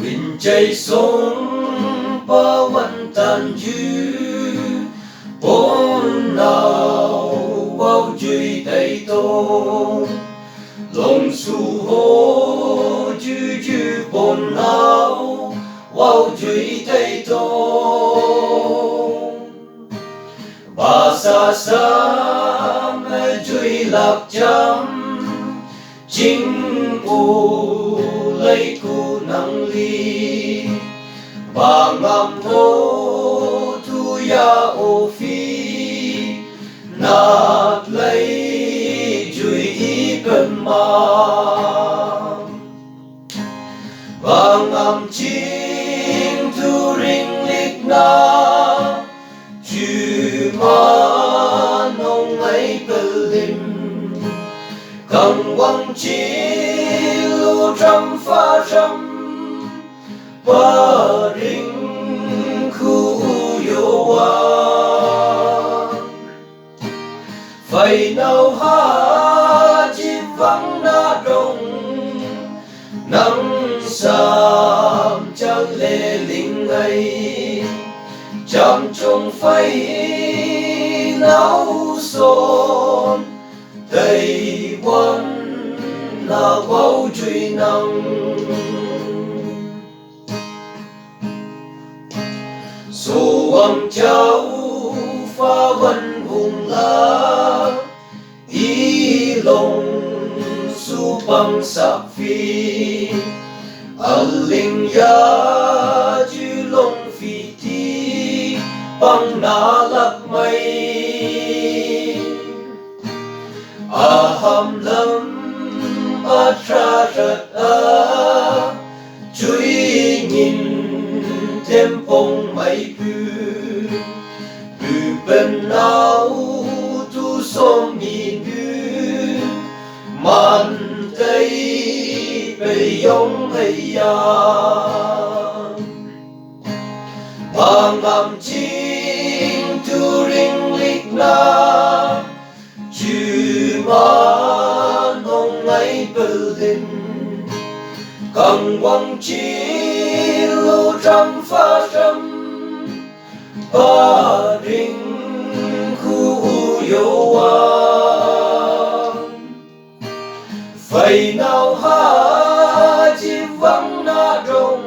Bình chạy sống baวันtàn dư bốn nào bao duy tay tôn lòng su hô chư chư bốn nào bao duy tay tôn ba sa sa mê duy lạc chăm chính cô lấy cô năng ly bà ngam hô thu ya ô phi nát lấy duy ý bên mà bà ngam chính thu ring lịch na chư ma nông ấy bờ lim cầm quăng chi lu trăm pha trăm ba ring khu yo wa phải nào ha chim vắng na đông nắng sàm trăng lê linh ấy chăm trong phải náo son tây quan là bao truy năng số âm cháu pha vân vùng lá ý lòng su bằng sạc phi linh ya chư lòng phi thi bằng na lạc mây ham lâm tra rật chuối nhìn thêm phong mây bư bên nào tu som nhìn bư man tây bề yong hay ya bằng ngam chính tu ring lịch na chư ma nông ấy bờ linh cầm quăng chi lu trăm pha trăm ba ring khu yo wa phải nào ha chim vắng na đông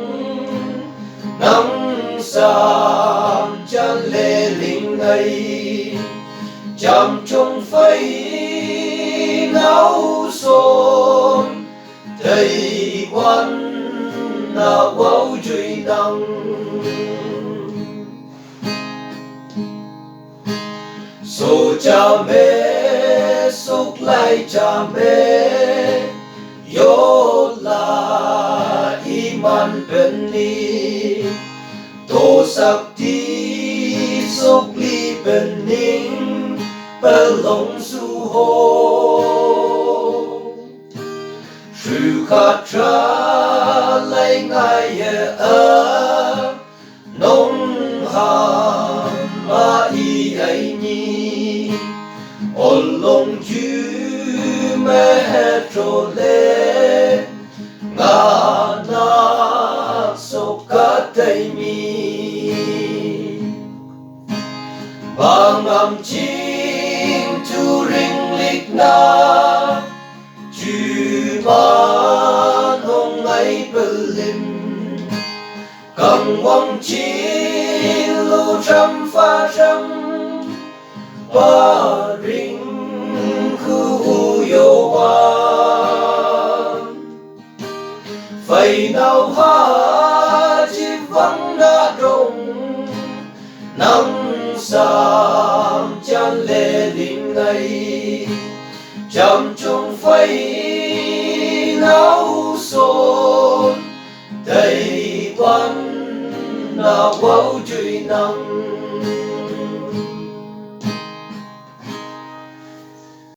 nắng sàm chan lê linh ấy chăm trong phây náo son tây quan na bao duy năng số cha mẹ sốc lại cha mẹ yo la iman benni tô sắc ti sốc li benning belong su ho sự khát ra lấy ngay nông hàm ma y ấy nhi ôn lòng chư mẹ trô lê ngà na sốc cát tây mi bằng ngam chính tu ring lịch na chư ma nông ấy bờ lim cầm quăng chi lu trăm pha trăm ba ring khu yo wa phải nào ha chim vắng na đông nắng sàm chan lê linh ấy chăm trong phây náo son tây quan na bao truy năng